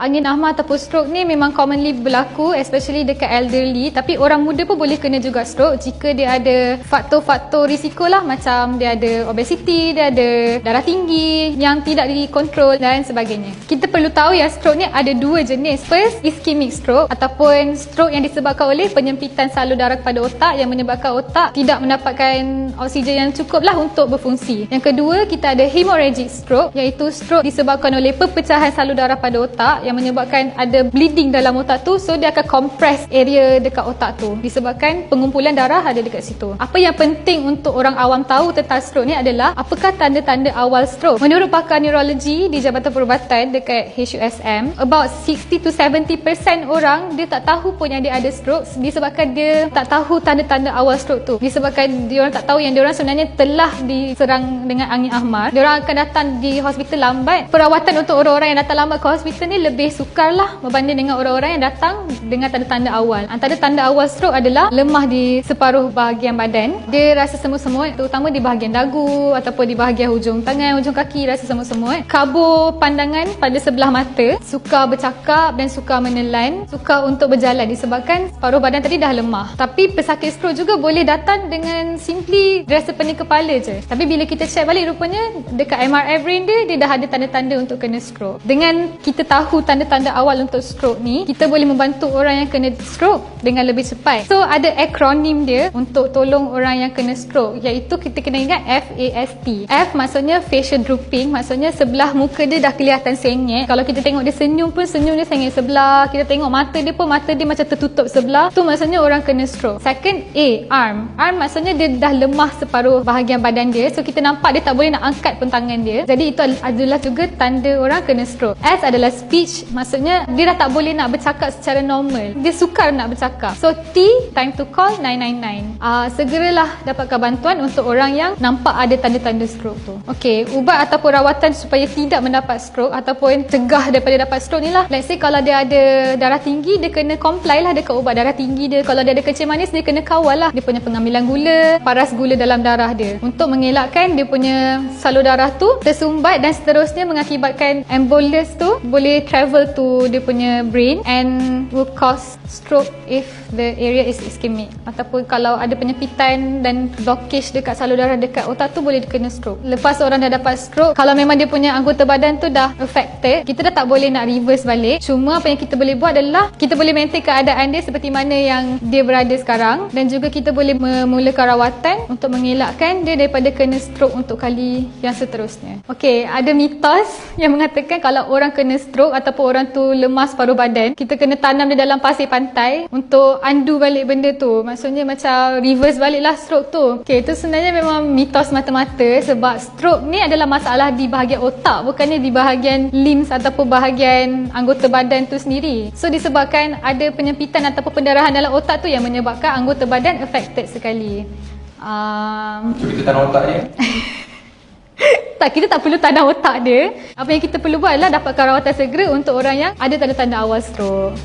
Angin ahmar ataupun stroke ni memang commonly berlaku, especially dekat elderly. Tapi orang muda pun boleh kena juga stroke jika dia ada faktor-faktor risiko lah, macam dia ada obesity, dia ada darah tinggi yang tidak dikontrol dan sebagainya. Kita perlu tahu yang stroke ni ada dua jenis. First, ischemic stroke ataupun stroke yang disebabkan oleh penyempitan salur darah kepada otak yang menyebabkan otak tidak mendapatkan oksigen yang cukup lah untuk berfungsi. Yang kedua, kita ada hemorrhagic stroke, iaitu stroke disebabkan oleh perpecahan salur darah pada otak yang menyebabkan ada bleeding dalam otak tu, so dia akan compress area dekat otak tu disebabkan pengumpulan darah ada dekat situ. Apa yang penting untuk orang awam tahu tentang stroke ni adalah apakah tanda-tanda awal stroke. Menurut pakar neurologi di Jabatan Perubatan dekat HUSM, about 60-70% orang dia tak tahu pun yang dia ada stroke disebabkan dia tak tahu tanda-tanda awal stroke tu. Disebabkan dia orang tak tahu yang dia orang sebenarnya telah diserang dengan angin ahmar. Dia orang akan datang di hospital lambat. Perawatan untuk orang-orang yang datang lambat ke hospital ni lebih sukar lah berbanding dengan orang-orang yang datang dengan tanda-tanda awal. Antara tanda awal stroke adalah lemah di separuh bahagian badan. Dia rasa semut-semut, terutama di bahagian dagu ataupun di bahagian hujung tangan, hujung kaki rasa semut-semut. Kabur pandangan pada sebelah mata, sukar bercakap dan sukar menelan, sukar untuk berjalan disebabkan separuh badan tadi dah lemah. Tapi pesakit stroke juga boleh datang dengan simply rasa pening kepala je. Tapi bila kita check balik, rupanya dekat MRI brain dia dah ada tanda-tanda untuk kena stroke. Dengan kita tahu tanda-tanda awal untuk stroke ni, kita boleh membantu orang yang kena stroke dengan lebih cepat. So ada akronim dia untuk tolong orang yang kena stroke, iaitu kita kena ingat FAST. F maksudnya facial drooping, maksudnya sebelah muka dia dah kelihatan sengit. Kalau kita tengok dia senyum pun senyum dia sengit sebelah. Kita tengok mata dia pun mata dia macam tertutup sebelah. Tu maksudnya orang kena stroke. Second, A, arm. Arm maksudnya dia dah lemah separuh bahagian badan dia. So kita nampak dia tak boleh nak angkat pun tangan dia. Jadi itu adalah juga tanda orang kena stroke. S adalah speech, maksudnya dia dah tak boleh nak bercakap secara normal. Dia sukar nak bercakap. So T, time to call 999. Segeralah dapatkan bantuan untuk orang yang nampak ada tanda-tanda stroke tu. Okey, ubat ataupun rawatan supaya tidak mendapat stroke ataupun cegah daripada dapat stroke ni lah. Let's say kalau dia ada darah tinggi, dia kena comply lah dekat ubat darah tinggi dia. Kalau dia ada kencing manis, dia kena kawal lah dia punya pengambilan gula, paras gula dalam darah dia, untuk mengelakkan dia punya salur darah tu tersumbat dan seterusnya mengakibatkan embolus tu boleh travel to dia punya brain and will cause stroke if the area is ischemic. Ataupun kalau ada penyempitan dan blockage dekat salur darah dekat otak tu, boleh kena stroke. Lepas orang dah dapat stroke, kalau memang dia punya anggota badan tu dah affected, kita dah tak boleh nak reverse balik. Cuma apa yang kita boleh buat adalah kita boleh maintain keadaan dia seperti mana yang dia berada sekarang, dan juga kita boleh memulakan rawatan untuk mengelakkan dia daripada kena stroke untuk kali yang seterusnya. Okey, ada mitos yang mengatakan kalau orang kena stroke ataupun orang tu lemas separuh badan, kita kena tanam dia dalam pasir pantai untuk undo balik benda tu. Maksudnya macam reverse baliklah stroke tu. Okey, itu sebenarnya memang mitos mata-mata, sebab stroke ni adalah masalah di bahagian otak, bukannya di bahagian limbs ataupun bahagian anggota badan tu sendiri. So disebabkan ada penyempitan ataupun pendarahan dalam otak tu yang menyebabkan anggota badan affected sekali. So kita tanam otak dia? Tak, kita tak perlu tanam otak dia. Apa yang kita perlu buat adalah dapatkan rawatan segera untuk orang yang ada tanda-tanda awal stroke.